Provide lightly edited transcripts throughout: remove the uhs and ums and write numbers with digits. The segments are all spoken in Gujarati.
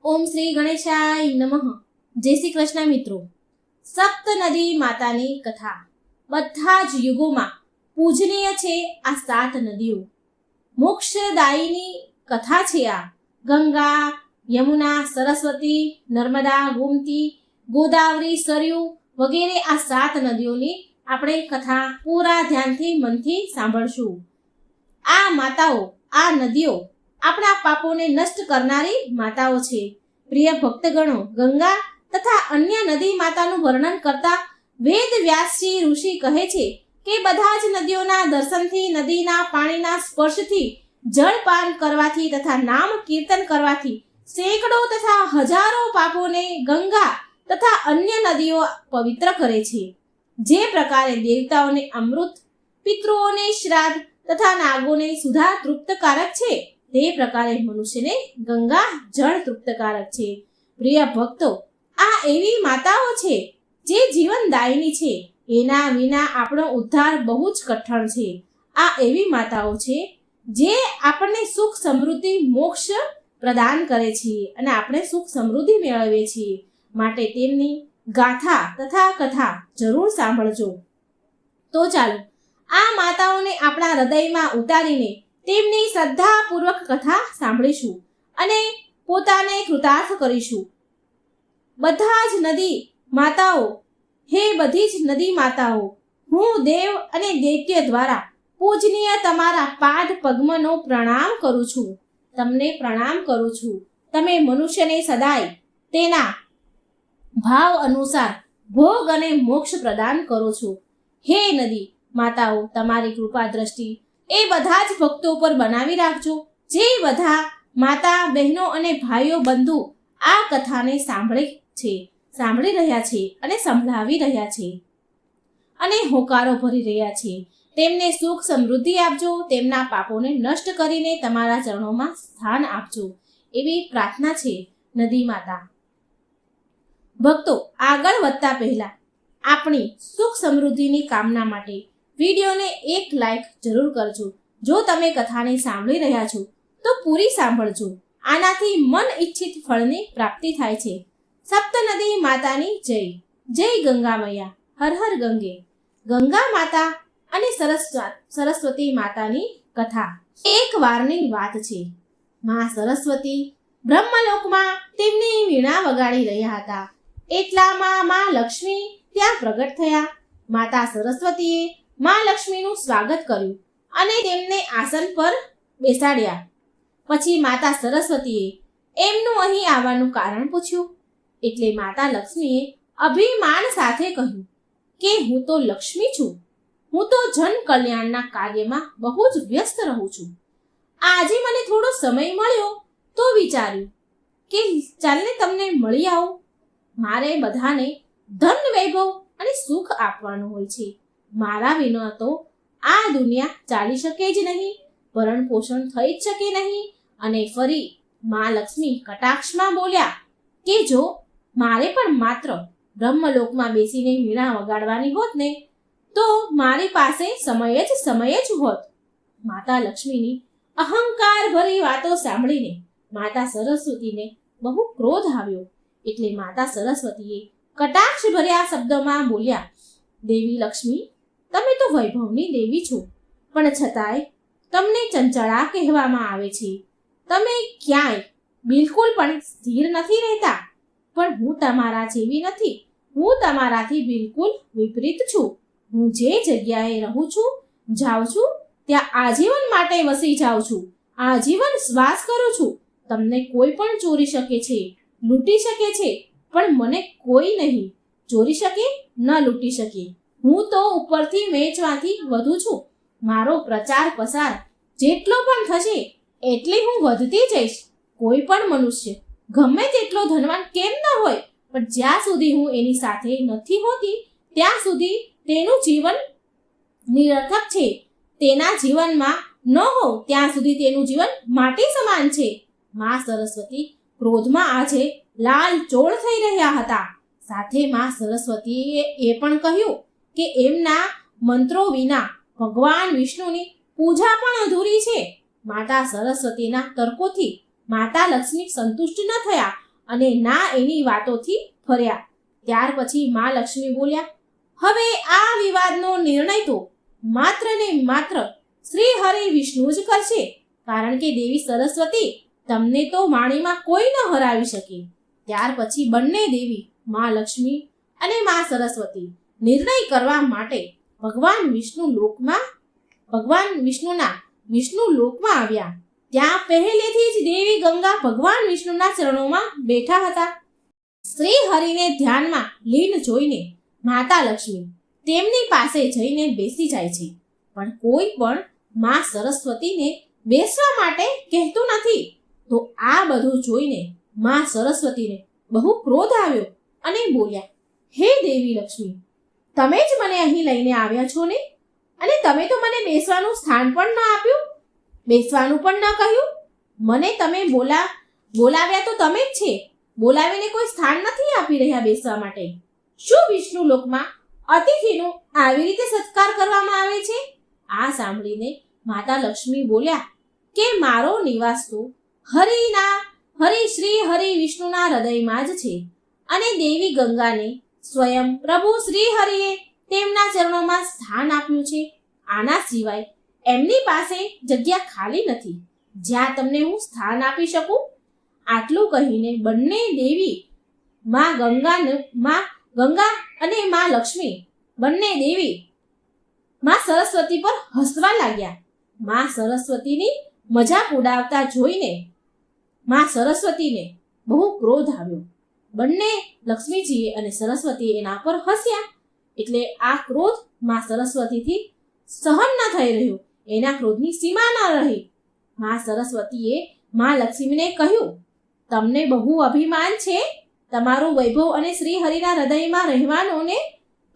ઓમ શ્રી ગણેશાય નમઃ. જય શ્રી કૃષ્ણ મિત્રો. સપ્ત નદી માતાની કથા. બધા જ યુગોમાં પૂજનીય છે આ 7 નદીઓ. મોક્ષદાયીની કથા છે આ. ગંગા, યમુના, સરસ્વતી, નર્મદા, ગોમતી, ગોદાવરી, સરયુ વગેરે આ 7 નદીઓની આપણે કથા પૂરા ધ્યાનથી મનથી સાંભળશું. આ માતાઓ, આ નદીઓ આપણા પાપોને નષ્ટ કરનારી માતાઓ છે. પ્રિય ભક્તગણો, ગંગા તથા અન્ય નદી માતાનું વર્ણન કરતા વેદ વ્યાસજી ઋષિ કહે છે કે બધા જ નદીઓના દર્શનથી, નદીના પાણીના સ્પર્શથી, જળપાન કરવાથી તથા નામ કીર્તન કરવાથી સેંકડો તથા હજારો પાપોને ગંગા તથા અન્ય નદીઓ પવિત્ર કરે છે. જે પ્રકારે દેવતાઓને અમૃત, પિતૃઓને શ્રાદ્ધ તથા નાગોને સુધા તૃપ્તકારક છે, તે પ્રકારે મનુષ્યને ગંગા જળ તૃપ્તકારક છે. પ્રિય ભક્તો, આ એવી માતાઓ છે જે જીવનદાયિની છે. એના વિના આપણો ઉદ્ધાર બહુ જ કઠણ છે. આ એવી માતાઓ છે જે આપણને સુખ, સમૃદ્ધિ, મોક્ષ પ્રદાન કરે છે અને આપણે સુખ સમૃદ્ધિ મેળવીએ છીએ. માટે તેમની ગાથા તથા કથા જરૂર સાંભળજો. તો ચાલો આ માતાઓને આપણા હૃદયમાં ઉતારીને તેમની શ્રદ્ધાપૂર્વક કથા સાંભળીશું અને પોતાને કૃતાર્થ કરીશું. બધા જ નદી માતાઓ, હે બધી જ નદી માતાઓ, હું દેવ અને દૈત્ય દ્વારા પૂજનીય તમારા પાદ પદ્મનો પ્રણામ કરું છું. તમને પ્રણામ કરું છું. તમે મનુષ્યને સદાય તેના ભાવ અનુસાર ભોગ અને મોક્ષ પ્રદાન કરો છો. હે નદી માતાઓ, તમારી કૃપા દ્રષ્ટિ એ બધા જ ભક્તો પર બનાવી રાખજો. જે બધા માતા, બહેનો અને ભાઈઓ બંધુ આ કથાને સાંભળી રહ્યા છે અને સંભળાવી રહ્યા છે અને હોકારો ભરી રહ્યા છે, તેમને સુખ સમૃદ્ધિ આપજો. તેમના પાપોને નષ્ટ કરીને તમારા ચરણોમાં સ્થાન આપજો. એવી પ્રાર્થના છે નદી માતા. ભક્તો, આગળ વધતા પહેલા આપણી સુખ સમૃદ્ધિની કામના માટે વિડીયોને એક લાઈક જરૂર કરજો. જો તમે કથાને સાંભળી રહ્યા છો તો પૂરી સાંભળજો. આનાથી મન ઈચ્છિત ફળની પ્રાપ્તિ થાય છે. સપ્ત નદી માતાની જય. જય ગંગા મૈયા. હર હર ગંગે. ગંગા માતા અને સરસ્વતી માતાની કથા. એક વારની વાત છે. માં સરસ્વતી બ્રહ્મલોકમાં તેમની વીણા વગાડી રહ્યા હતા. એટલામાં માં લક્ષ્મી ત્યાં પ્રગટ થયા. માતા સરસ્વતીએ માં લક્ષ્મીનું સ્વાગત કર્યું અને તેમને આસન પર બેસાડ્યા. પછી માતા સરસ્વતીએ એમનું અહીં આવવાનું કારણ પૂછ્યું. એટલે માતા લક્ષ્મીએ અભિમાન સાથે કહ્યું કે હું તો લક્ષ્મી છું. હું તો જન કલ્યાણના કાર્યમાં બહુ જ વ્યસ્ત રહું છું. આજે મને થોડો સમય મળ્યો તો વિચાર્યું કે ચાલને તમને મળી આવું. મારે બધાને ધન, વૈભવ અને સુખ આપવાનું હોય છે. મારા વિના તો આ દુનિયા ચાલી શકે જ નહીં, ભરણ પોષણ થઈ જ શકે નહીં. અને ફરી માં લક્ષ્મી કટાક્ષમાં બોલ્યા કે જો મારે પણ માત્ર બ્રહ્મલોકમાં બેસીને વીણા વગાડવાની હોત ને તો મારી પાસે સમય જ હોત. માતા લક્ષ્મીની અહંકાર ભરી વાતો સાંભળીને માતા સરસ્વતીને બહુ ક્રોધ આવ્યો. એટલે માતા સરસ્વતીએ કટાક્ષ ભર્યા શબ્દોમાં બોલ્યા, દેવી લક્ષ્મી, તમે તો વૈભવની દેવી છો, પણ છતાંય તમને ચંચળા કહેવામાં આવે છે. તમે ક્યાંય બિલકુલ પણ સ્થિર નથી રહેતા. પણ હું તમારા જેવી નથી. હું તમારાથી બિલકુલ વિપરીત છું. હું જે જગ્યાએ રહું છું, જાઉં છું, ત્યાં આજીવન માટે વસી જાઉં છું. આજીવન શ્વાસ કરું છું. તમને કોઈ પણ ચોરી શકે છે, લૂંટી શકે છે, પણ મને કોઈ નહીં ચોરી શકે, ન લૂંટી શકે. હું તો ઉપરથી મેચમાંથી વધુ છું. મારો પ્રચાર પ્રસાર જેટલો પણ થશે એટલી હું વધતી જઈશ. કોઈ પણ મનુષ્ય ગમે તેટલો ધનવાન કેમ ન હોય, પણ જ્યાં સુધી હું એની સાથે નથી હોતી ત્યાં સુધી તેનું જીવન નિરર્થક છે. તેના જીવનમાં ન હોઉં ત્યાં સુધી તેનું જીવન માટી સમાન છે. માં સરસ્વતી ક્રોધમાં આજે લાલ ચોળ થઈ રહ્યા હતા. સાથે માં સરસ્વતીએ એ પણ કહ્યું કે એમના મંત્રો વિના ભગવાન વિષ્ણુની પૂજા પણ અધૂરી છે. માતા સરસ્વતીના તર્કોથી માતા લક્ષ્મી સંતુષ્ટ ન થયા અને ના એની વાતોથી ફર્યા. ત્યાર પછી મા લક્ષ્મી બોલ્યા, હવે આ વિવાદનો નિર્ણય તો માત્ર ને માત્ર શ્રી હરિ વિષ્ણુ જ કરશે, કારણ કે દેવી સરસ્વતી તમને તો વાણીમાં કોઈ ન હરાવી શકે. ત્યાર પછી બંને દેવી મા લક્ષ્મી અને મા સરસ્વતી નિર્ણય કરવા માટે ભગવાન વિષ્ણુ લોકમાં આવ્યા. ત્યાં પહેલેથી જ દેવી ગંગા ભગવાન વિષ્ણુના ચરણોમાં બેઠા હતા. શ્રી હરિને ધ્યાનમાં લીન જોઈને માતા લક્ષ્મી તેમની પાસે જઈને બેસી જાય છે, પણ કોઈ પણ મા સરસ્વતીને બેસવા માટે કહેતું નથી. તો આ બધું જોઈને મા સરસ્વતીને બહુ ક્રોધ આવ્યો અને બોલ્યા, હે દેવી લક્ષ્મી, તમે જ મને અહીં લઈને આવ્યા છો ને, અને તમે તો મને બેસવાનું સ્થાન પણ ન આપ્યું, બેસવાનું પણ ન કહ્યું. મને તમે બોલાવ્યા તો તમે જ છે, બોલાવીને કોઈ સ્થાન નથી આપી રહ્યા બેસવા માટે. શું વિષ્ણુ લોકમાં અતિથિનું આવી રીતે સત્કાર કરવામાં આવે છે? આ સાંભળીને માતા લક્ષ્મી બોલ્યા કે મારો નિવાસ તો શ્રી હરિ વિષ્ણુના હૃદયમાં જ છે, અને દેવી ગંગાને સ્વયં પ્રભુ શ્રી હરિએ તેમના ચરણોમાં સ્થાન આપ્યું છે. આના સિવાય એમની પાસે જગ્યા ખાલી નથી જ્યાં તમને હું સ્થાન આપી શકું. આટલું કહીને બંને દેવી મા ગંગા અને મા લક્ષ્મી બંને દેવી મા સરસ્વતી પર હસવા લાગ્યા. મા સરસ્વતીની મજાક ઉડાવતા જોઈને મા સરસ્વતીને બહુ ક્રોધ આવ્યો. બંને લક્ષ્મીજીએ અને સરસ્વતીએ એના પર હસ્યા, એટલે આ ક્રોધ મા સરસ્વતીથી સહન ન થઈ રહ્યો. એના ક્રોધની સીમા ન રહી. મા સરસ્વતીએ મા લક્ષ્મીને કહ્યું, તમને બહુ અભિમાન છે તમારું વૈભવ અને શ્રી હરિના હૃદયમાં રહેવાનો ને,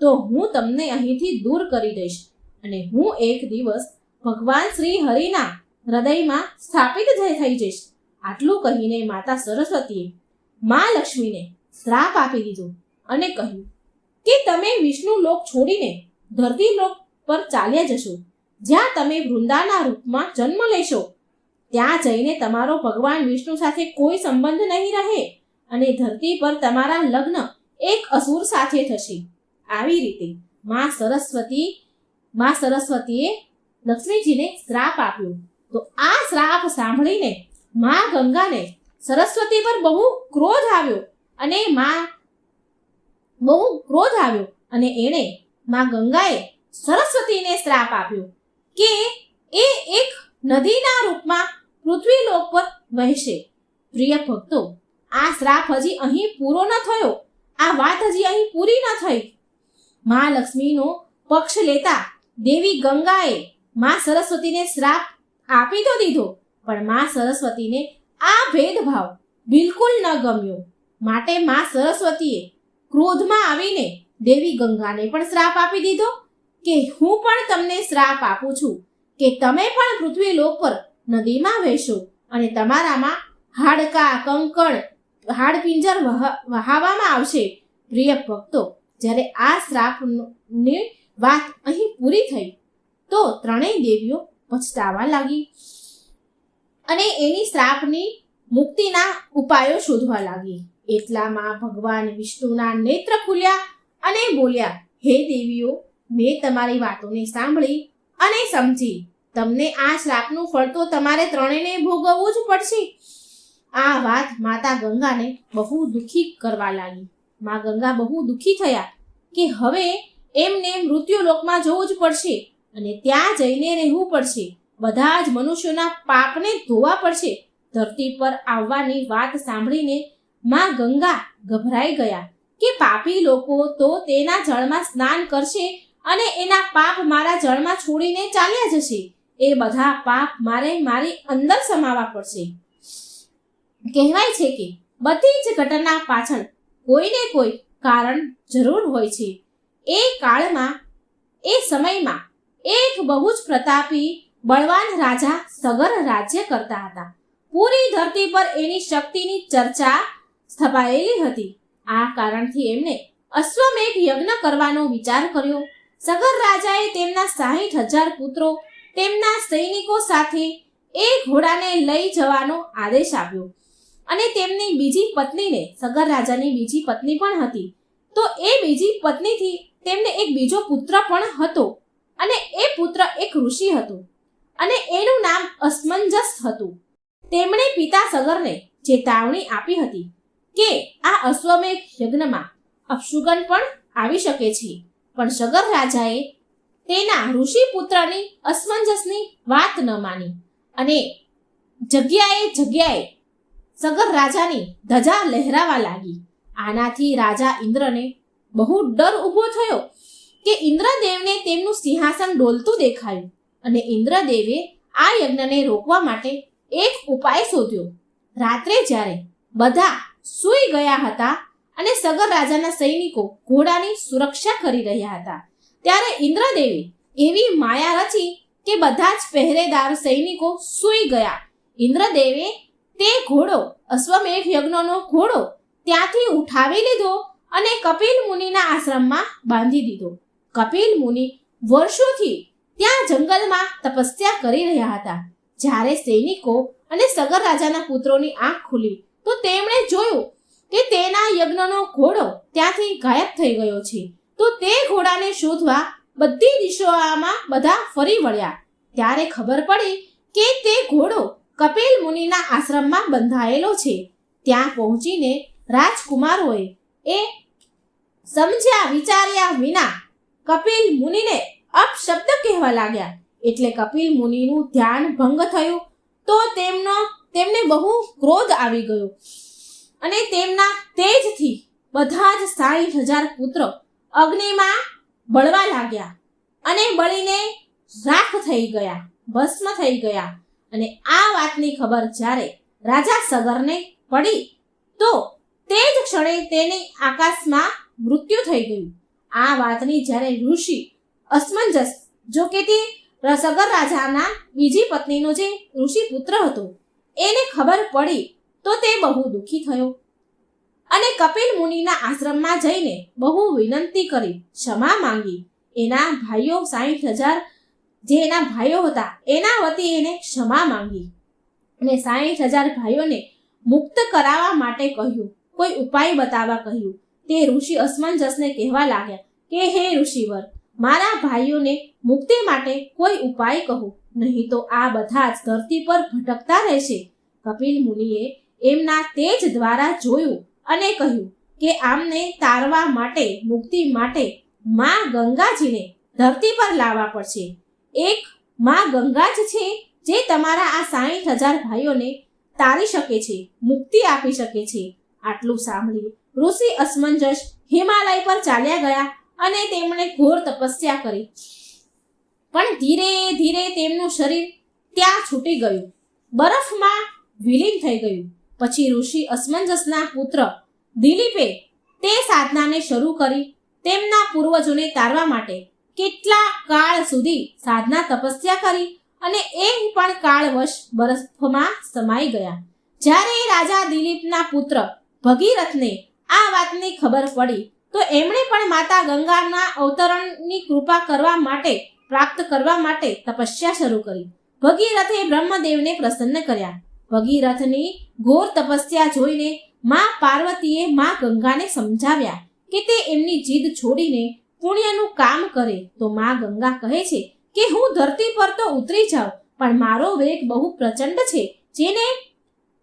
તો હું તમને અહીંથી દૂર કરી દઈશ, અને હું એક દિવસ ભગવાન શ્રી હરિના હૃદયમાં સ્થાપિત થઈ જઈશ. આટલું કહીને માતા સરસ્વતીએ મા લક્ષ્મીને શ્રાપ આપી દીધો અને કહ્યું કે તમે વિષ્ણુ લોક છોડીને ધરતી લોક પર ચાલ્યા જશો, જ્યાં તમે વૃંદાના રૂપમાં જન્મ લેશો. ત્યાં જઈને તમારો ભગવાન વિષ્ણુ સાથે કોઈ સંબંધ નહીં રહે, અને ધરતી પર તમારા લગ્ન એક અસુર સાથે થશે. આવી રીતે મા સરસ્વતીએ લક્ષ્મીજીને શ્રાપ આપ્યો. તો આ શ્રાપ સાંભળીને મા ગંગાને સરસ્વતી પર બહુ ક્રોધ આવ્યો, અને એણે મા ગંગાએ સરસ્વતીને શ્રાપ આપ્યો કે એ એક નદીના રૂપમાં પૃથ્વી લોક પર વહેશે. પ્રિય ભક્તો, આ શ્રાપ હજી અહીં પૂરો ન થયો, આ વાત હજી અહીં પૂરી ન થઈ. મા લક્ષ્મીનો પક્ષ લેતા દેવી ગંગાએ મા સરસ્વતીને શ્રાપ આપી તો દીધો, પણ મા સરસ્વતીને આ ભેદભાવ બિલકુલ ન ગમ્યો. માટે મા સરસ્વતીએ ક્રોધમાં આવીને દેવી ગંગાને પણ શ્રાપ આપી દીધો કે હું પણ તમને શ્રાપ આપું છું કે તમે પણ પૃથ્વી લોક પર નદીમાં વહેશો, અને તમારામાં હાડકાં, કંકણ, હાડપિંજર વહાવવામાં આવશે. પ્રિય ભક્તો, જ્યારે આ શ્રાપની વાત અહીં પૂરી થઈ તો ત્રણેય દેવીઓ પછતાવા લાગી અને એની શ્રાપની મુક્તિના ઉપાયો શોધવા લાગી. એટલામાં ભગવાન વિષ્ણુના નેત્ર ખુલ્યા અને બોલ્યા, હે દેવીઓ, મેં તમારી વાતોને સાંભળી અને સમજી. તમને આ શ્રાપનું ફળ તો તમારે ત્રણેયને ભોગવવું જ પડશે. આ વાત માતા ગંગાને બહુ દુઃખી કરવા લાગી. મા ગંગા બહુ દુઃખી થયા કે હવે એમને મૃત્યુલોકમાં જવું જ પડશે, અને ત્યાં જઈને રહેવું પડશે. બધા જ મનુષ્યોના પાપને ધોવા પડશે. ધરતી પર આવવાની વાત સાંભળીને મા ગંગા ગભરાઈ ગયા કે પાપી લોકો તો તેના જળમાં સ્નાન કરશે અને એના પાપ મારા જળમાં છોડીને ચાલ્યા જશે. એ બધા પાપ મારી અંદર સમાવવા પડશે. કહેવાય છે કે બધી જ ઘટના પાછળ કોઈને કોઈ કારણ જરૂર હોય છે. એ સમયમાં એક બહુ જ પ્રતાપી બળવાન રાજા સગર રાજ્ય કરતા હતા. પૂરી ધરતી પર એની શક્તિની ચર્ચા સ્થપાયેલી હતી. આ કારણથી એમણે અશ્વમેઘ યજ્ઞ કરવાનો વિચાર કર્યો. સગર રાજાએ તેમના 60,000 પુત્રો તેમના સૈનિકો સાથે એ ઘોડાને લઈ જવાનો આદેશ આપ્યો. અને તેમની બીજી પત્નીને, સગર રાજાની બીજી પત્ની પણ હતી. તો એ બીજી પત્નીથી તેમને એક બીજો પુત્ર પણ હતો, અને એ પુત્ર એક ઋષિ હતો, અને એનું નામ અસમંજસ હતું. તેમણે પિતા સગરને ચેતવણી આપી હતી કે આ અશ્વમેઘ યજ્ઞમાં અપશુકન પણ આવી શકે છે. પણ સગર રાજાએ તેના ઋષિ પુત્રની અસમંજસની વાત ન માની, અને જગ્યાએ સગર રાજાની ધજા લહેરાવા લાગી. આનાથી રાજા ઇન્દ્રને બહુ ડર ઊભો થયો કે ઇન્દ્રદેવને તેમનું સિંહાસન ડોલતું દેખાયું, અને ઇન્દ્રદેવે આ યજ્ઞને રોકવા માટે એક ઉપાય શોધ્યો. રાત્રે જ્યારે બધા સૂઈ ગયા હતા અને સગર રાજાના સૈનિકો ઘોડાની સુરક્ષા કરી રહ્યા હતા, ત્યારે ઇન્દ્રદેવે એવી માયા રચી કે બધા જ પહેરેદાર સૈનિકો સૂઈ ગયા. ઇન્દ્રદેવે તે ઘોડો, અશ્વમેઘ યજ્ઞનો ઘોડો ત્યાંથી ઉઠાવી લીધો અને કપિલ મુનિના આશ્રમમાં બાંધી દીધો. કપિલ મુનિ વર્ષોથી ત્યાં જંગલમાં તપસ્યા કરી રહ્યા હતા. જ્યારે સૈનિકો અને સગર રાજાના પુત્રોની આંખ ખુલી તો તેમણે જોયું કે તેના યજ્ઞનો ઘોડો ત્યાંથી ગાયબ થઈ ગયો છે. તો તે ઘોડાને શોધવા બધી દિશાઓમાં બધા ફરી વળ્યા. ત્યારે ખબર પડી કે તે ઘોડો કપિલ મુનિના આશ્રમમાં બંધાયેલો છે. ત્યાં પહોંચીને રાજકુમારોએ એ સમજ્યા વિચાર્યા વિના કપિલ મુનિને અપશબ્દ કહેવા લાગ્યા. એટલે કપિલ મુનિનું ધ્યાન ભંગ થયું. તો તેમને બહુ ક્રોધ આવી ગયો, અને તેમના તેજથી બધા જ 60,000 પુત્રો અગ્નિમાં બળવા લાગ્યા, અને બળીને રાખ થઈ ગયા, ભસ્મ થઈ ગયા. અને આ વાતની ખબર જ્યારે રાજા સગરને પડી તો તે જ ક્ષણે તેની આકાશમાં મૃત્યુ થઈ ગયું. આ વાતની જ્યારે ઋષિ અસમંજસ, જો કે તે સગર રાજાના બીજી પત્નીનો જે ઋષિ પુત્ર હતો, એને ખબર પડી તો તે બહુ દુઃખી થયો, અને કપિલ મુનિના આશ્રમમાં જઈને બહુ વિનંતી કરી, ક્ષમા માંગી. એના ભાઈઓ 60,000 જે એના ભાઈઓ હતા એના વતી એને ક્ષમા માંગી, અને 60,000 ભાઈઓને મુક્ત કરાવવા માટે કહ્યું, કોઈ ઉપાય બતાવવા કહ્યું. તે ઋષિ અસમંજસને કહેવા લાગ્યા કે હે ઋષિવર, મારા ભાઈઓને મુક્તિ માટે કોઈ ઉપાય કહો, નહીં તો આ બધા જ ધરતી પર ભટકતા રહેશે. કપિલ મુનિએ એમના તેજ દ્વારા જોયું અને કહ્યું કે આમને તારવા માટે, મુક્તિ માટે માં ગંગાજીને ધરતી પર લાવવા પડશે. એક માં ગંગા જ છે જે તમારા આ 60,000 ભાઈઓને તારી શકે છે, મુક્તિ આપી શકે છે. આટલું સાંભળી ઋષિ અસમંજસ હિમાલય પર ચાલ્યા ગયા, અને તેમણે ઘોર તપસ્યા કરી. પણ ધીરે ધીરે તેમનું શરીર ત્યાં છૂટી ગયું, બરફમાં વિલીન થઈ ગયું. પછી ઋષિ અસમંજસના પુત્ર દિલીપે તે સાધનાને શરૂ કરી. તેમના પૂર્વજોને તારવા માટે કેટલા કાળ સુધી સાધના તપસ્યા કરી, અને એ પણ કાળવશ બરફમાં સમાઈ ગયા. જ્યારે રાજા દિલીપના પુત્ર ભગીરથને આ વાતની ખબર પડી તો એમણે પણ માતા ગંગાના અવતરણની કૃપા કરવા માટે, પ્રાપ્ત કરવા માટે તપસ્યા શરૂ કરી. ભગીરથે બ્રહ્મદેવને પ્રસન્ન કર્યા. ભગીરથની ઘોર તપસ્યા જોઈને માં પાર્વતીએ માં ગંગાને સમજાવ્યા કે તે એમની જીદ છોડીને પુણ્યનું કામ કરે. તો માં ગંગા કહે છે કે હું ધરતી પર તો ઉતરી જાઉં, પણ મારો વેગ બહુ પ્રચંડ છે,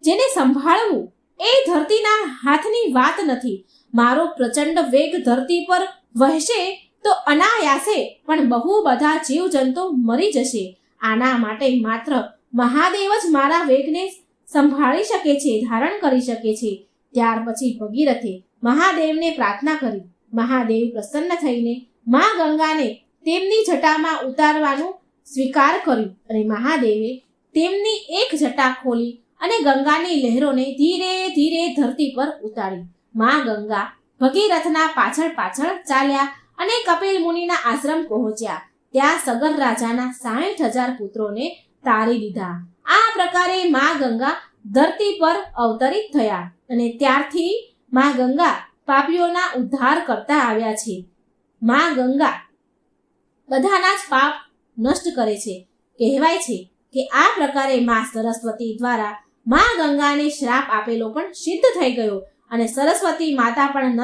જેને સંભાળવું એ ધરતીના હાથની વાત નથી. મારો પ્રચંડ વેગ ધરતી પર વહેશે તો અનાયાસે પણ બહુ બધા જીવજંતુ મરી જશે. આના માટે માત્ર મહાદેવ જ મારા વેગને સંભાળી શકે છે, ધારણ કરી શકે છે. ત્યાર પછી ભગીરથે મહાદેવને પ્રાર્થના કરી. મહાદેવ પ્રસન્ન થઈને માં ગંગાને તેમની જટામાં ઉતારવાનું સ્વીકાર કર્યું, અને મહાદેવે તેમની એક જટા ખોલી અને ગંગાની લહેરોને ધીરે ધીરે ધરતી પર ઉતારી. માં ગંગા ભગીરથના પાછળ પાછળ ચાલ્યા અને કપિલ મુનિના આશ્રમ પહોંચ્યા. ત્યાં સગર રાજાના 60,000 પુત્રોને તારી દીધા. આ પ્રકારે માં ગંગા ધરતી પર અવતરિત થયા, અને ત્યારથી માં ગંગા પાપીઓના ઉદ્ધાર કરતા આવ્યા છે. માં ગંગા બધાના જ પાપ નષ્ટ કરે છે. કહેવાય છે કે આ પ્રકારે માં સરસ્વતી દ્વારા માં ગંગાને શ્રાપ આપેલો પણ સિદ્ધ થઈ ગયો અને સરસ્વતી માતા પણ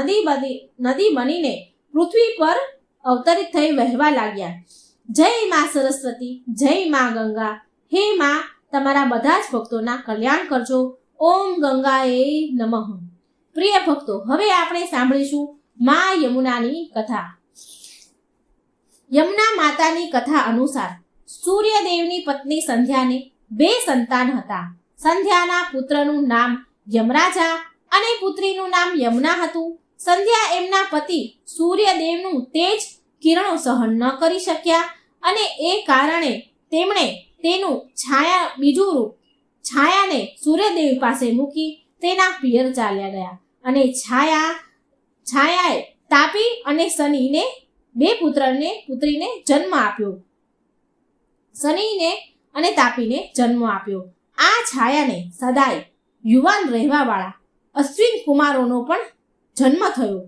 નદી બનીને પૃથ્વી પર અવતરિત થઈ વહેવા લાગ્યા. જય માં સરસ્વતી, જય માં ગંગા. હે માં, તમારા બધા જ ભક્તોના કલ્યાણ કરજો. ઓમ ગંગાએ નમઃ. પ્રિય ભક્તો, હવે આપણે સાંભળીશું માં યમુનાની કથા. યમુના માતાની કથા અનુસાર સૂર્યદેવની પત્ની સંધ્યાને 2 સંતાન હતા. સંધ્યાના પુત્રનું નામ યમરાજા અને પુત્રીનું નામ યમુના હતું. સંધ્યા એમના પતિ સૂર્યદેવનું તેજ કિરણો સહન ન કરી શક્યા અને એ કારણે તેમણે તેનું બીજું રૂપ છાયાને સૂર્યદેવ પાસે મૂકી તેના પિયર ચાલ્યા ગયા. અને છાયાએ તાપી અને શનિને 2 પુત્રીને જન્મ આપ્યો. શનિને અને તાપીને જન્મ આપ્યો. આ છાયાને સદાય યુવાન રહેવાવાળા અશ્વિન કુમારોનો પણ જન્મ થયો,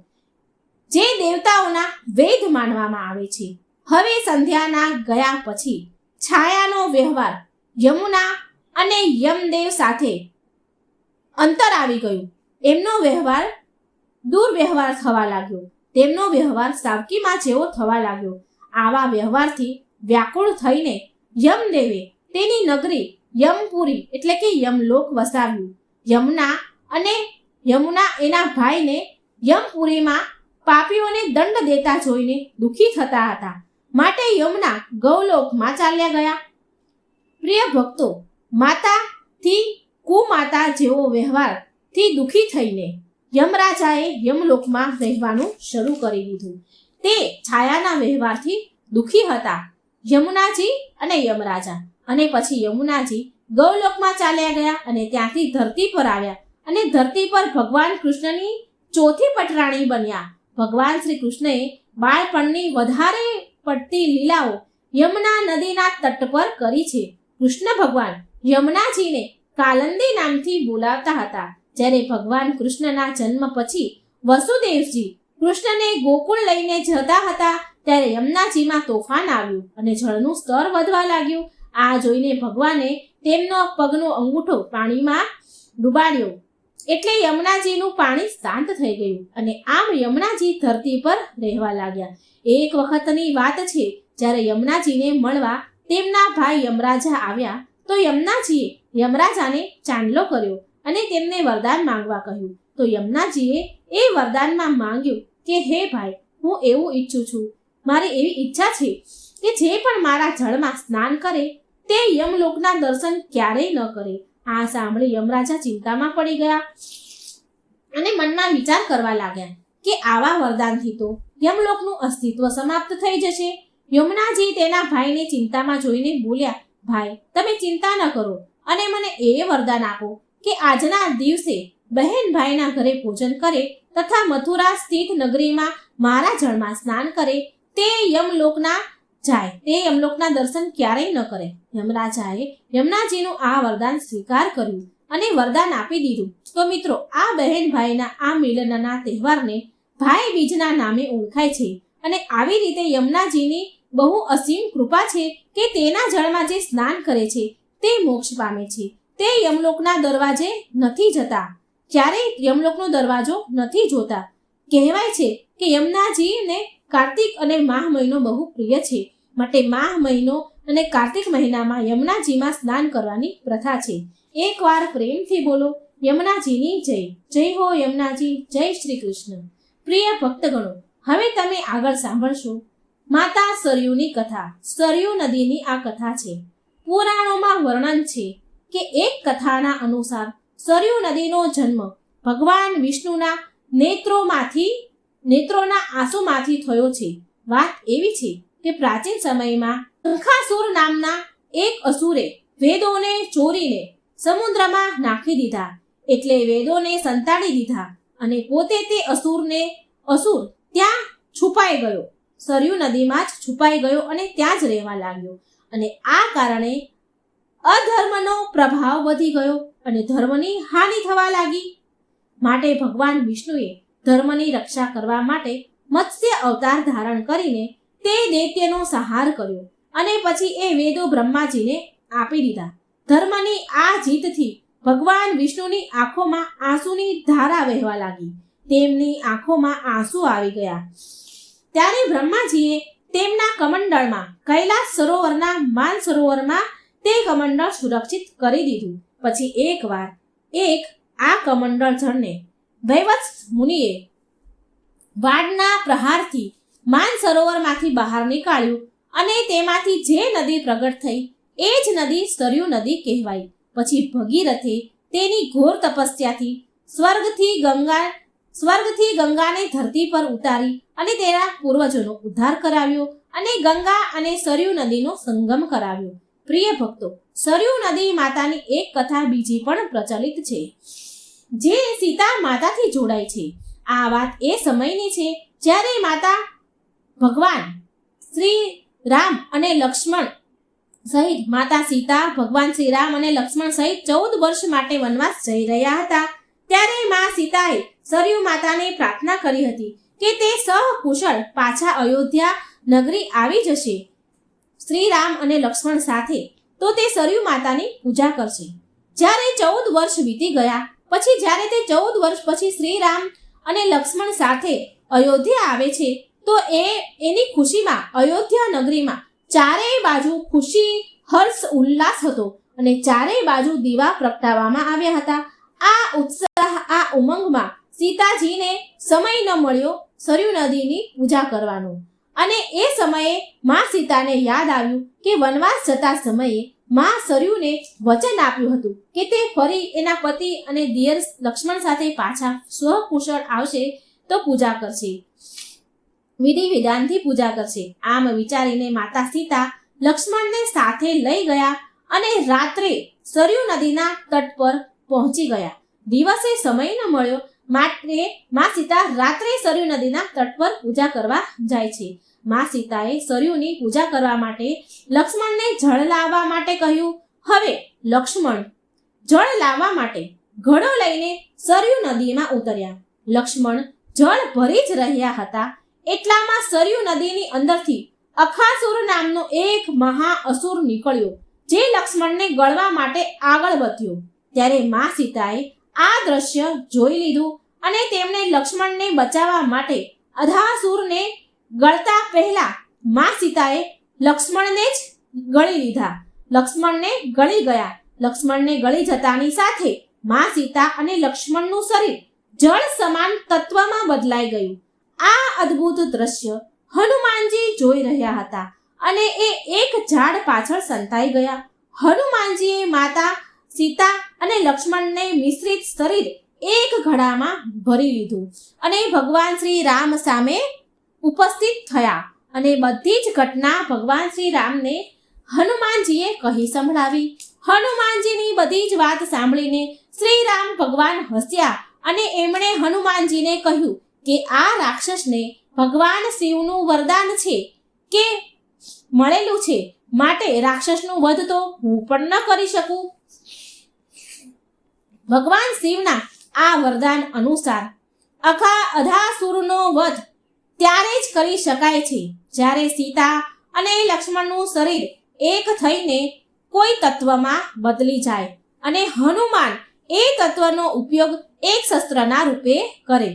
જે દેવતાઓના વેદ માનવામાં આવે છે. હવે સંધ્યાના ગયા પછી છાયાનો વ્યવહાર યમુના અને યમદેવ સાથે અંતર આવી ગયું. એમનો વ્યવહાર દુર્વ્યવહાર થવા લાગ્યો. તેમનો વ્યવહાર સાવકીમાં જેવો થવા લાગ્યો. આવા વ્યવહારથી વ્યાકુળ થઈને યમદેવે તેની નગરી યમપુરી એટલે કે યમલોક વસાવ્યું. યમુના એના ભાઈને યમપુરીમાં પાપીઓને દંડ દેતા જોઈને દુઃખી થતા હતા, માટે યમુના ગૌલોકમાં ચાલ્યા ગયા. પ્રિય ભક્તો, માતાથી કુમાતા જેવો વ્યવહારથી દુઃખી થઈને યમરાજાએ યમલોકમાં રહેવાનું શરૂ કરી દીધું. તે છાયાના વ્યવહારથી દુઃખી હતા યમુનાજી અને યમરાજા. અને પછી યમુનાજી ગૌલોકમાં ચાલ્યા ગયા અને ત્યાંથી ધરતી પર આવ્યા અને ધરતી પર ભગવાન કૃષ્ણની ચોથી પટરાણી બન્યા. ભગવાન શ્રી કૃષ્ણએ બાળપણની વધારે પડતી લીલાઓ યમુના નદીના તટ પર કરી છે. કૃષ્ણ ભગવાન યમુનાજીને કાલંદી નામથી બોલાવતા હતા. જ્યારે ભગવાન કૃષ્ણના જન્મ પછી વસુદેવજી કૃષ્ણને ગોકુળ લઈને જતા હતા ત્યારે યમુનાજીમાં તોફાન આવ્યું અને જળનું સ્તર વધવા લાગ્યું. આ જોઈને ભગવાને તેમનો પગનો અંગૂઠો પાણીમાં ડૂબાડ્યો એટલે યમુનાજીનું પાણી શાંત થઈ ગયું અને આમ યમુનાજી ધરતી પર રહેવા લાગ્યા. એક વખતની વાત છે, જ્યારે યમુનાજીને મળવા તેમના ભાઈ યમરાજા આવ્યા તો યમુનાજીએ યમરાજાને ચાંદલો કર્યો અને તેમને વરદાન માંગવા કહ્યું. તો યમુનાજીએ એ વરદાનમાં માંગ્યું કે હે ભાઈ, હું એવું ઈચ્છું છું, મારી એવી ઈચ્છા છે કે જે પણ મારા જળમાં સ્નાન કરે તે યમલોકના દર્શન ક્યારેય ન કરે. આ સાંભળી યમરાજા ચિંતામાં પડી ગયા અને મનમાં વિચાર કરવા લાગ્યા કે આવા વરદાનથી તો યમલોકનું અસ્તિત્વ સમાપ્ત થઈ જશે. યમુનાજી તેના ભાઈને ચિંતામાં જોઈને બોલ્યા, ભાઈ, તમે ચિંતા ન કરો અને મને એ વરદાન આપો કે આજના દિવસે બહેન ભાઈના ઘરે ભોજન કરે તથા મથુરા સ્થિત નગરીમાં મારા જળમાં સ્નાન કરે તે યમલોકના દર્શન ક્યારેય ન કરે. યમરાજાએ યમુનાજીનું આ વરદાન સ્વીકાર કર્યું અને વરદાન આપી દીધું. તો મિત્રો, આ બહેન ભાઈના આ મિલનના તહેવારને ભાઈ બીજના નામે ઓળખાય છે અને આવી રીતે યમુનાજીની બહુ અસીમ કૃપા છે કે તેના જળમાં જે સ્નાન કરે છે તે મોક્ષ પામે છે. તે યમલોકના દરવાજે નથી જતા, ક્યારેય યમલોકનો દરવાજો નથી જોતા. કહેવાય છે કે યમુનાજીને કાર્તિક અને માહ મહિનો બહુ પ્રિય છે, માટે માહ મહિનો અને કાર્તિક મહિનામાં યમુનાજીમાં સ્નાન કરવાની પ્રથા છે. એકવાર પ્રેમથી બોલો યમુનાજીની જય. જય હો યમુનાજી, જય શ્રી કૃષ્ણ. પ્રિય ભક્તગણો, હવે તમે આગળ સાંભળશો માતા સરયુની કથા. સરયુ નદીની આ કથા છે. પુરાણોમાં વર્ણન છે કે એક કથાના અનુસાર સરયુ નદીનો જન્મ ભગવાન વિષ્ણુના નેત્રોના આંસુમાંથી થયો છે. વાત એવી છે કે પ્રાચીન સમયમાં શંખાસુર નામના એક અસુરે વેદોને ચોરીને સમુદ્રમાં નાખી દીધા. એટલે વેદોને સંતાડી દીધા અને પોતે તે અસુર ત્યાં છુપાઈ ગયો. સરયુ નદીમાં જ છુપાઈ ગયો અને ત્યાં જ રહેવા લાગ્યો. અને આ કારણે અધર્મનો પ્રભાવ વધી ગયો અને ધર્મની હાનિ થવા લાગી. માટે ભગવાન વિષ્ણુએ ધર્મની રક્ષા કરવા માટે મત્સ્ય અવતાર ધારણ કરીને તે દૈત્યનો સંહાર કર્યો અને પછી એ વેદો બ્રહ્માજીને આપી દીધા. ધર્મની આ જીતથી ભગવાન વિષ્ણુની આંખોમાં આંસુની ધારા વહેવા લાગી. તેમની આંખોમાં આંસુ આવી ગયા. ત્યારે બ્રહ્માજીએ તેમના કમંડળમાં કૈલાસ સરોવરના માન સરોવરમાં તે કમંડળ સુરક્ષિત કરી દીધું. પછી એકવાર આ કમંડળ જળને વૈવત્સ મુનિએ વાડના પ્રહારથી માન સરોવરમાંથી બહાર નીકાળ્યું અને તેમાંથી જે નદી પ્રગટ થઈ એ જ નદી સરયુ નદી કહેવાઈ. પછી ભગીરથે તેની ઘોર તપસ્યાથી સ્વર્ગથી ગંગાને ધરતી પર ઉતારી અને તેના પૂર્વજોનો ઉદ્ધાર કરાવ્યો અને ગંગા અને સરયુ નદીનો સંગમ કરાવ્યો. પ્રિય ભક્તો, સરયુ નદી માતાની એક કથા બીજી પણ પ્રચલિત છે, જે સીતા માતાથી જોડાય છે. આ વાત એ સમયની છે જ્યારે માતા ભગવાન શ્રી રામ અને લક્ષ્મણ સહિત માતા સીતા ભગવાન શ્રી રામ અને લક્ષ્મણ સહિત 14 વર્ષ માટે વનવાસ જઈ રહ્યા હતા. ત્યારે મા સીતાએ સરયુ માતાને પ્રાર્થના કરી હતી કે તે સહકુશળ પાછા અયોધ્યા નગરી આવી જશે શ્રી રામ અને લક્ષ્મણ સાથે, તો તે સરયુ માતાની પૂજા કરશે. જ્યારે 14 વર્ષ વીતી ગયા પછી જ્યારે તે 14 વર્ષ પછી શ્રી રામ અને લક્ષ્મણ સાથે અયોધ્યા આવે છે, તો એની ખુશીમાં અયોધ્યા નગરીમાં ચારેય બાજુ ખુશી, હર્ષ, ઉલ્લાસ હતો અને ચારેય બાજુ દીવા પ્રગટાવવામાં આવ્યા હતા. આ ઉત્સાહ, આ ઉમંગમાં સીતાજીને સમય ન મળ્યો સરયુ નદીની પૂજા કરવાનો. અને એ સમયે મા સીતાને યાદ આવ્યું કે વનવાસ જતા સમયે મા સરયુને વચન આપ્યું હતું કે તે ફરી એના પતિ અને દિયર લક્ષ્મણ સાથે પાછા સ્વકુશળ આવશે તો પૂજા કરશે, વિધિ વિધાનથી પૂજા કરશે. આમ વિચારીને માતા સીતા લક્ષ્મણને સાથે લઈ ગયા અને રાત્રે સરયુ નદીના તટ પર પહોંચી ગયા. દિવસે સમય ન મળ્યો માટે મા સીતા રાત્રે સરયુ નદીના તટ પર પૂજા કરવા જાય છે. મા સીતાએ સરયુની પૂજા કરવા માટે લક્ષ્મણને જળ લાવવા માટે કહ્યું. હવે લક્ષ્મણ જળ લાવવા માટે ઘડો લઈને સરયુ નદીમાં ઉતર્યા. લક્ષ્મણ જળ ભરી જ રહ્યા હતા એટલામાં સરયુ નદીની અંદરથી અખાસુર નામનો એક મહા અસુર નીકળ્યો, જે લક્ષ્મણને ગળવા માટે આગળ વધ્યો. ત્યારે મા સીતાએ આ દ્રશ્ય જોઈ લીધું અને તેમણે લક્ષ્મણને બચાવવા માટે અધાસુરને ગળતા પહેલા મા સીતાએ લક્ષ્મણને જ ગળી લીધા. લક્ષ્મણને ગળી ગયા. લક્ષ્મણને ગળી જતાની સાથે મા સીતા અને લક્ષ્મણનું શરીર જળ સમાન તત્વમાં બદલાઈ ગયું. આ અદ્ભુત દ્રશ્ય હનુમાનજી જોઈ રહ્યા હતા અને એ એક ઝાડ પાછળ સંતાઈ ગયા. હનુમાનજીએ માતા સીતા અને લક્ષ્મણને મિશ્રિત શરીર એક ઘડામાં ભરી લીધું અને ભગવાન શ્રી રામ સામે ઉપસ્થિત થયા અને બધી જ ઘટના ભગવાન શ્રી રામને હનુમાનજીએ કહી સંભળાવી. હનુમાનજીની બધી જ વાત સાંભળીને શ્રી રામ ભગવાન હસ્યા અને એમણે હનુમાનજીને કહ્યું કે આ રાક્ષસને ભગવાન શિવનું વરદાન છે કે મળેલું છે, માટે રાક્ષસનું વધ તો હું પણ ન કરી શકું. ભગવાન શિવના આ વરદાન અનુસાર અધાસુરનો વધ ત્યારે જ કરી શકાય છે જ્યારે સીતા અને લક્ષ્મણનું શરીર એક થઈને કોઈ તત્વમાં બદલી જાય અને હનુમાન એ તત્વનો ઉપયોગ એક શસ્ત્રના રૂપે કરે.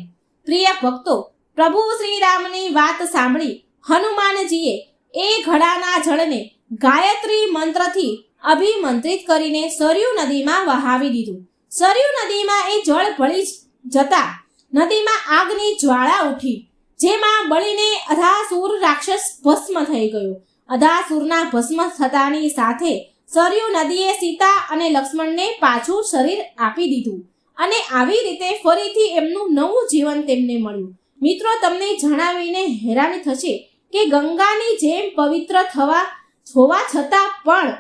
પ્રિય ભક્તો, પ્રભુ શ્રી રામની વાત સાંભળી હનુમાનજીએ એ ઘડાના જળને ગાયત્રી મંત્રથી અભિમંત્રિત કરીને સરયુ નદીમાં વહાવી દીધું. સરયુ નદીમાં એ જળ ભળી જતા નદીમાં આગની જ્વાળા ઉઠી, જેમાં બળીને અધાસુર રાક્ષસ ભસ્મ થઈ ગયો. અધાસુરના ભસ્મ થતાની સાથે સરયુ નદીએ સીતા અને લક્ષ્મણને પાછું શરીર આપી દીધું અને આવી રીતે ફરીથી એમનું નવું જીવન તેમને મળ્યું. મિત્રો, તમને જણાવીને હેરાની થશે કે ગંગાની જેમ પવિત્ર હોવા છતાં પણ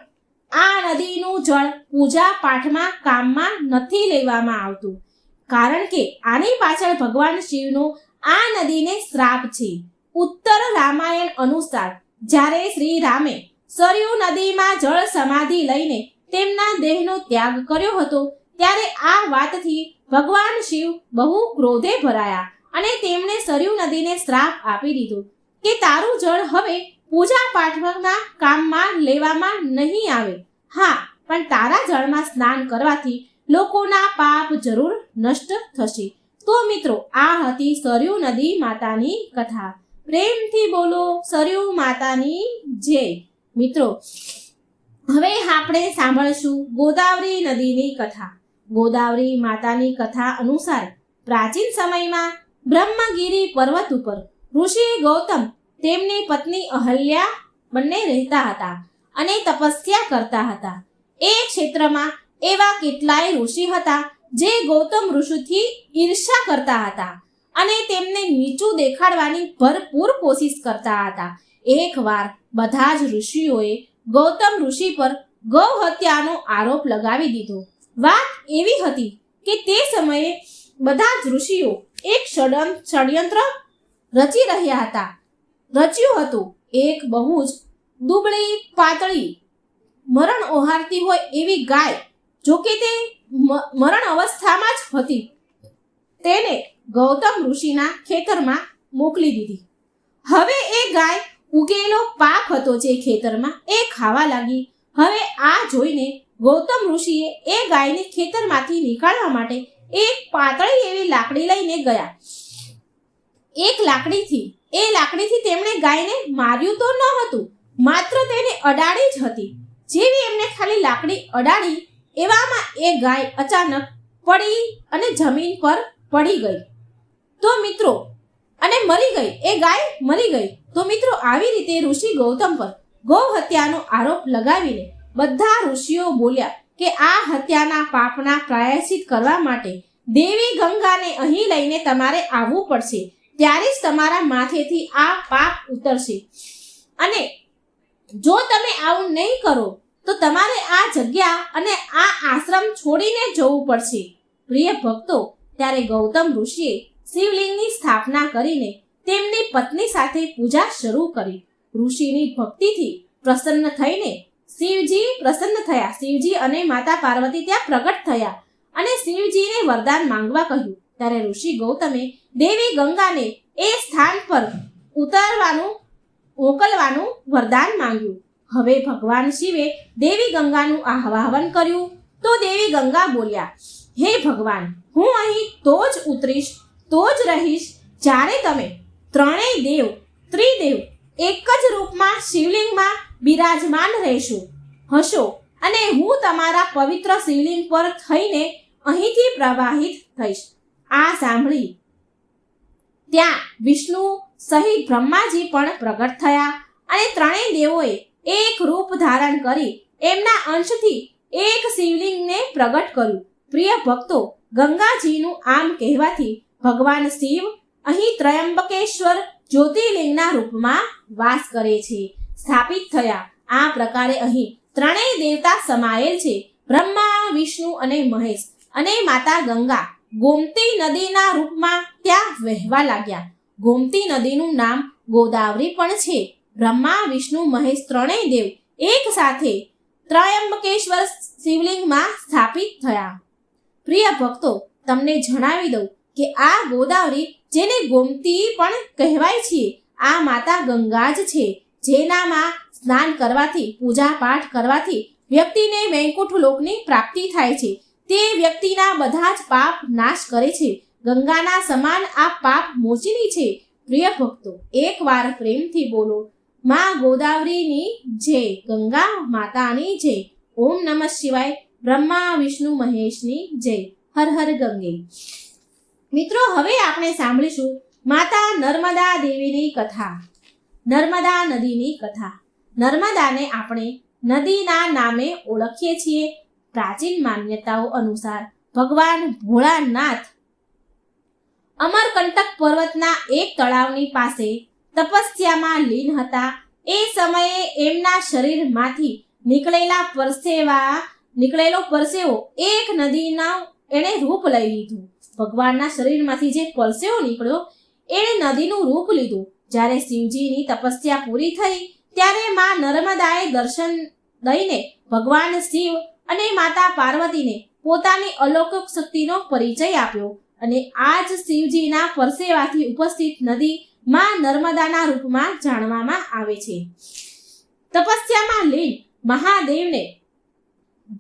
આ નદીનું જળ પૂજા પાઠમાં કામમાં નથી લેવામાં આવતું, કારણ કે આની પાછળ ભગવાન શિવનો આ નદીને શ્રાપ છે. ઉત્તર રામાયણ અનુસાર જ્યારે શ્રી રામે સરયુ નદીમાં જળ સમાધિ લઈને તેમના દેહનો ત્યાગ કર્યો હતો, ત્યારે આ વાતથી ભગવાન શિવ બહુ ક્રોધે ભરાયા અને તેમણે સરયુ નદીને શ્રાપ આપી દીધો કે તારું જળ હવે પૂજા પાઠના કામમાં લેવામાં નહીં આવે. હા, પણ તારા જળમાં સ્નાન કરવાથી લોકોના પાપ જરૂર નષ્ટ થશે. તો મિત્રો, આ હતી સરયુ નદી માતાની કથા. પ્રેમથી બોલો સરયુ માતાની જય. મિત્રો, હવે આપણે સાંભળશું ગોદાવરી નદીની કથા. ગોદાવરી માતાની કથા અનુસાર પ્રાચીન સમયમાં બ્રહ્મગીરી પર્વત ઉપર ઋષિ ગૌતમ તેમની પત્ની અહલ્યા બંને રહેતા હતા અને તપસ્યા કરતા હતા. એ ક્ષેત્રમાં એવા કેટલાય ઋષિ હતા જે ગૌતમ ઋષિથી ઈર્ષ્યા કરતા હતા અને તેમને નીચું દેખાડવાની ભરપૂર કોશિશ કરતા હતા. એકવાર બધા જ ઋષિઓએ ગૌતમ ઋષિ પર ગૌ હત્યાનો આરોપ લગાવી દીધો. વાત એવી હતી કે તે સમયે બધા જ ઋષિઓ એક ષડયંત્ર રચી રહ્યા હતા. રચ્યું હતું એક બહુ જ દુબળી પાતળી મરણ ઓહારતી હોય એવી ગાય, જોકે તે મરણ અવસ્થામાં જ હતી, તેને ગૌતમ ઋષિના ખેતરમાં મોકલી દીધી. હવે એ ગાય ઉગેલો પાક હતો જે ખેતરમાં એ ખાવા લાગી. હવે આ જોઈને ગૌતમ ઋષિએ એ ગાયને ખેતરમાંથી નીકાળવા માટે એક પાતળી એવી લાકડી લઈને ગયા. એ લાકડીથી તેમણે ગાયને માર્યું તો ન હતું, માત્ર તેને અડાડી જ હતી. જેવી એમને ખાલી લાકડી અડાડી એવામાં એ ગાય અચાનક પડી અને જમીન પર પડી ગઈ. તો મિત્રો, અને મરી ગઈ. એ ગાય મરી ગઈ. તો મિત્રો, આવી રીતે ઋષિ ગૌતમ પર ગૌ હત્યાનો આરોપ લગાવીને બધા ઋષિઓ બોલ્યા કે આ હત્યાના પાપના પ્રાયશ્ચિત કરવા માટે દેવી ગંગાને અહીં લઈને તમારે આવવું પડશે. ત્યારે જ તમારા માથેથી આ પાપ ઉતરશે. અને જો તમે આવું નહીં કરો તો તમારે આ જગ્યા અને આ આશ્રમ છોડીને જવું પડશે. પ્રિય ભક્તો, ત્યારે ગૌતમ ઋષિએ શિવલિંગની સ્થાપના કરીને તેમની પત્ની સાથે પૂજા શરૂ કરી. ઋષિની ભક્તિથી પ્રસન્ન થઈને શિવજી અને માતા પાર્વતી ત્યાં પ્રગટ થયા અને શિવજીને વરદાન માંગવા કહ્યું. ત્યારે ઋષિ ગૌતમે દેવી ગંગાને એ સ્થાન પર મોકલવાનું વરદાન માંગ્યું. હવે ભગવાન શિવે દેવી ગંગાનું આહ્વાન કર્યું તો દેવી ગંગા બોલ્યા, હે ભગવાન, હું અહીં તો જ ઉતરીશ, તો જ રહીશ જ્યારે તમે ત્રણેય ત્રિદેવ એક જ રૂપમાં શિવલિંગમાં બિરાજમાન હશો અને હું તમારા પવિત્ર શિવલિંગ પર થઈને અહીંથી પ્રવાહિત થઈશ. આ સાંભળી ત્યાં વિષ્ણુ સહિત બ્રહ્માજી પણ પ્રગટ થયા અને ત્રણેય દેવોએ એક રૂપ ધારણ કરી એમના અંશથી એક શિવલિંગને પ્રગટ કર્યું. પ્રિય ભક્તો, ગંગાજીનું આમ કહેવાથી ભગવાન શિવ અહીં ત્રયંબકેશ્વર જ્યોતિર્લિંગના રૂપમાં વાસ કરે છે, સ્થાપિત થયા. આ પ્રકારે અહીં ત્રણેય દેવતા સમાયેલ છે, બ્રહ્મા, વિષ્ણુ અને મહેશ. અને માતા ગંગા ગોમતી નદીના રૂપમાં ત્યાં વહેવા લાગ્યા. ગોમતી નદીનું નામ ગોદાવરી પણ છે. બ્રહ્મા, વિષ્ણુ, મહેશ ત્રણેય દેવ એક સાથે ત્રયંબકેશ્વર શિવલિંગમાં સ્થાપિત થયા. પ્રિય ભક્તો, તમને જણાવી દઉં કે આ ગોદાવરી, જેને ગોમતી પણ કહેવાય છે, આ માતા ગંગા જ છે, જેનામાં સ્નાન કરવાથી, પૂજા પાઠ કરવાથી વ્યક્તિને વૈકુંઠ લોકની પ્રાપ્તિ થાય છે. તે વ્યક્તિના બધા જ પાપ નાશ કરે છે. ગંગાના સમાન આ પાપ મોચીની છે. પ્રિય ભક્તો, એકવાર પ્રેમથી બોલો માં ગોદાવરીની જય, ગંગા માતાની જય. ઓમ નમઃ શિવાય. બ્રહ્મા, વિષ્ણુ, મહેશની જય. હર હર ગંગે. મિત્રો, હવે આપણે સાંભળીશું માતા નર્મદા દેવીની કથા. નર્મદા નદીની કથા. નર્મદાને આપણે નદીના નામે ઓળખીએ છીએ. પ્રાચીન માન્યતાઓ અનુસાર ભગવાન ભોળાનાથ અમરકંટક પર્વતના એક તળાવની પાસે તપસ્યામાં લીન હતા. એ સમયે એમના શરીરમાંથી નીકળેલો પરસેવો એક નદીના એણે રૂપ લઈ લીધું. ભગવાનના શરીરમાંથી જે પરસેવો નીકળ્યો એણે નદીનું રૂપ લીધું. જ્યારે શિવજીની તપસ્યા પૂરી થઈ ત્યારે માં નર્મદાએ દર્શન દઈને ભગવાન શિવ અને માતા પાર્વતીને પોતાની અલૌકિક શક્તિનો પરિચય આપ્યો અને આજ શિવજીના પરસેવાથી ઉપસ્થિત નદી માં નર્મદાના રૂપમાં જાણવામાં આવે છે. તપસ્યામાં લીન મહાદેવને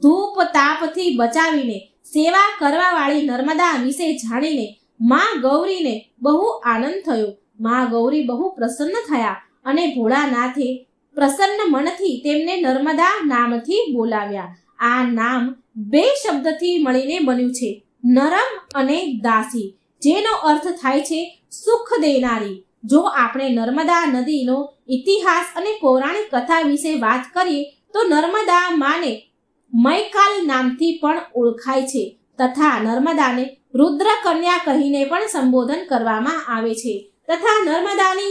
ધૂપ તાપથી બચાવીને સેવા કરવાવાળી નર્મદા વિશે જાણીને માં ગૌરીને બહુ આનંદ થયો. માં ગૌરી બહુ પ્રસન્ન થયા અને ભોળાનાથે પ્રસન્ન મનથી તેમને નર્મદા નામથી બોલાવ્યા. આ નામ બે શબ્દથી મળીને બન્યું છે, નરમ અને દાસી, જેનો અર્થ થાય છે સુખ દેનારી. જો આપણે નર્મદા નદીનો ઇતિહાસ અને પૌરાણિક કથા વિશે વાત કરીએ તો નર્મદા માને મૈકાલ નામથી પણ ઓળખાય છે તથા નર્મદાને રુદ્ર કન્યા કહીને પણ સંબોધન કરવામાં આવે છે તથા નર્મદાને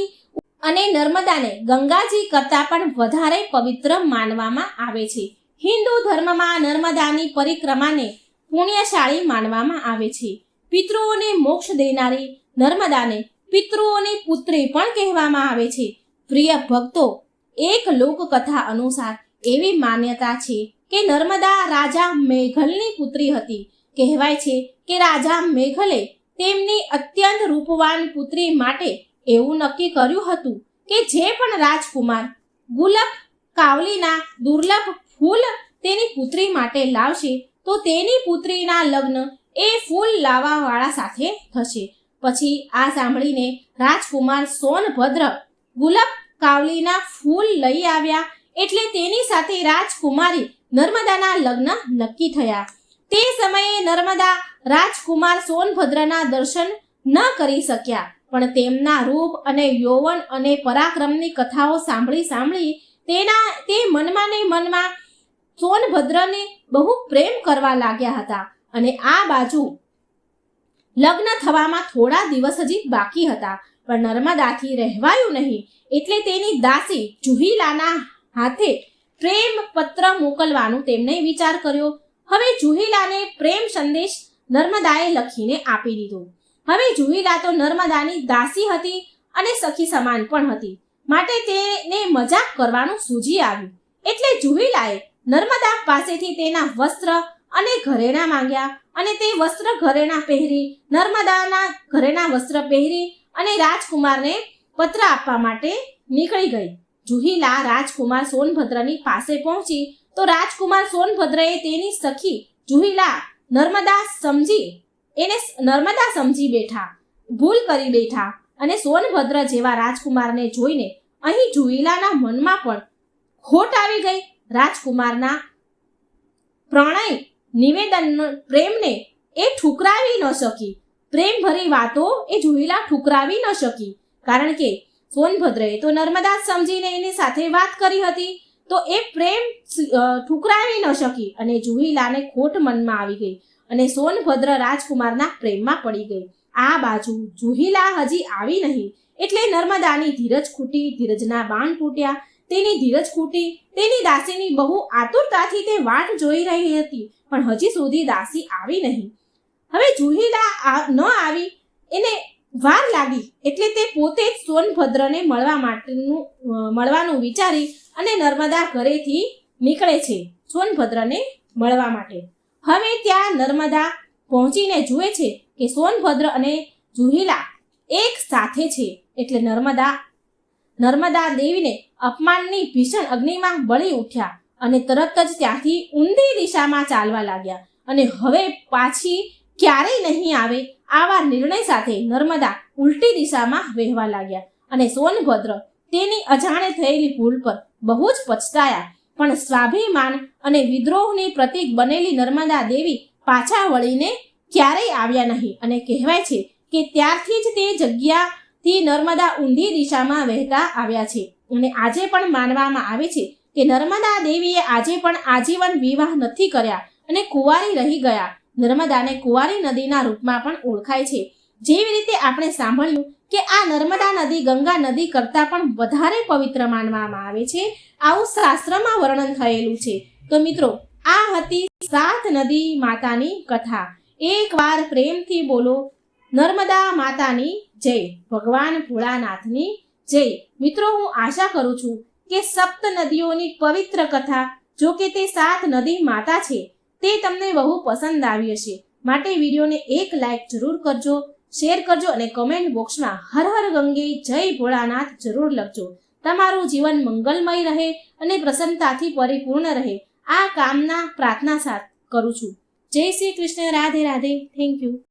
ગંગાજી કરતાં પણ વધારે પવિત્ર માનવામાં આવે છે. હિન્દુ ધર્મમાં નર્મદાની પરિક્રમાને પુણ્યશાળી માનવામાં આવે છે. પિતૃઓને મોક્ષ દેનારી નર્મદાને પિતૃઓની પુત્રી પણ કહેવામાં આવે છે. પ્રિય ભક્તો, એક લોકકથા અનુસાર એવી માન્યતા છે કે નર્મદા રાજા મેઘલની પુત્રી હતી. કહેવાય છે કે રાજા મેઘલે તેમની અત્યંત રૂપવાન પુત્રી માટે એવું નક્કી કર્યું હતું કે જે પણ રાજકુમાર ગુલાબ કાવલીના દુર્લભ ફૂલ તેની પુત્રી માટે લાવશે તો તેની પુત્રીના લગ્ન એ ફૂલ લાવવાવાળા સાથે થશે. પછી આ સાંભળીને રાજકુમાર સોનભદ્ર ગુલાબ કાવલીના ફૂલ લઈ આવ્યા એટલે તેની સાથે રાજકુમારી નર્મદાના લગ્ન નક્કી થયા. તે સમયે નર્મદા રાજકુમાર સોનભદ્રના દર્શન ન કરી શક્યા, પણ તેમના રૂપ અને યૌવન અને પરાક્રમની કથાઓ સાંભળી તે મનમાં ને મનમાં સોનભદ્રને બહુ પ્રેમ કરવા લાગ્યા હતા. અને આ બાજુ લગ્ન થવામાં થોડા દિવસ હજી બાકી હતા, પણ નર્મદાથી રહેવાયું નહીં એટલે તેની દાસી જુહીલાના હાથે પ્રેમ પત્ર મોકલવાનું તેમણે વિચાર કર્યો. હવે જુહીલાને પ્રેમ સંદેશ નર્મદાએ લખીને આપી દીધો. હવે જુહીલા તો નર્મદાની દાસી હતી અને સખી સમાન પણ હતી, માટે તેને મજાક કરવાનું સૂઝી આવ્યું. એટલે જુહીલાએ નર્મદા પાસેથી તેના વસ્ત્ર અને ઘરેણાં માંગ્યા અને તે વસ્ત્ર ઘરેણાં પહેરી નર્મદાના ઘરેણાં વસ્ત્ર પહેરી અને રાજકુમારને પત્ર આપવા માટે નીકળી ગઈ. જુહીલા રાજકુમાર સોનભદ્રની પાસે પહોંચી તો રાજકુમાર સોનભદ્રએ તેની સખી જુહીલા નર્મદા સમજી બેઠા, ભૂલ કરી બેઠા અને સોનભદ્ર જેવા રાજકુમારને જોઈને અહીં જુહીલાના મનમાં પણ ખોટ આવી ગઈ. રાજકુમારના પ્રણય નિવેદન પ્રેમને એ ઠુકરાવી ન શકી. પ્રેમ ભરી વાતો એ જુહીલા ઠુકરાવી ન શકી, કારણ કે સોનભદ્રએ તો નર્મદા સમજીને એની સાથે વાત કરી હતી, તો એ પ્રેમ ઠુકરાવી ન શકી અને જુહીલાને ખોટ મનમાં આવી ગઈ અને સોનભદ્ર રાજકુમારના પ્રેમમાં પડી ગઈ. આ બાજુ જુહીલા હજી આવી નહીં એટલે નર્મદાની ધીરજ ખૂટી, ધીરજના બાણ તૂટ્યા. તેની ધીરજ ખૂટી. તેની દાસીની બહુ આતુરતાથી તે વાટ જોઈ રહી હતી, પણ હજી સુધી દાસી આવી નહીં. હવે જુહીલા ન આવી એને વાર લાગી એટલે તે પોતે જ સોનભદ્રને મળવાનું વિચારી અને નર્મદા ઘરેથી નીકળે છે સોનભદ્રને મળવા માટે. હવે ત્યાં નર્મદા પહોંચીને જુએ છે કે સોનભદ્ર અને જુહીલા એક સાથે છે એટલે નર્મદા દેવીને અપમાનની ભીષણ અગ્નિમાં બળી ઉઠ્યા અને તરત જ ત્યાંથી ઊંધી દિશામાં ચાલવા લાગ્યા અને હવે પાછી ક્યારેય નહીં આવે આવા નિર્ણય સાથે નર્મદા ઉલટી દિશામાં વહેવા લાગ્યા અને સોનભદ્ર તેની અજાણે થયેલી ભૂલ પર બહુ જ પછતાયા. પણ સ્વાભિમાન અને વિદ્રોહની પ્રતીક બનેલી નર્મદા દેવી પાછા વળીને ક્યારેય આવ્યા નહીં અને કહેવાય છે કે ત્યારથી જ તે જગ્યાથી નર્મદા ઊંધી દિશામાં વહેતા આવ્યા છે. અને આજે પણ માનવામાં આવે છે કે નર્મદા દેવીએ આજે પણ આજીવન વિવાહ નથી કર્યા અને કુંવારી રહી ગયા. નર્મદાને કુંવારી નદીના રૂપમાં પણ ઓળખાય છે. જેવી રીતે આપણે સાંભળ્યું કે આ નર્મદા નદી ગંગા નદી કરતાં પણ વધારે પવિત્ર માનવામાં આવે છે, આવું શાસ્ત્રમાં વર્ણન થયેલું છે. તો મિત્રો, આ હતી 7 નદી માતાની કથા. એકવાર પ્રેમથી બોલો નર્મદા માતાની જય, ભગવાન ભોળાનાથની જય. મિત્રો, હું આશા કરું છું કે 7 નદીઓની પવિત્ર કથા, જો કે તે 7 નદી માતા છે, તે તમને બહુ પસંદ આવી હશે. માટે વિડીયોને એક લાઈક જરૂર કરજો, શેર કરજો અને કમેન્ટ બોક્સમાં હર હર ગંગે જય ભોળાનાથ જરૂર લખજો. તમારું જીવન મંગલમય રહે અને પ્રસન્નતાથી પરિપૂર્ણ રહે, આ કામના પ્રાર્થના સાથે કરું છું. જય શ્રી કૃષ્ણ. રાધે રાધે. Thank you.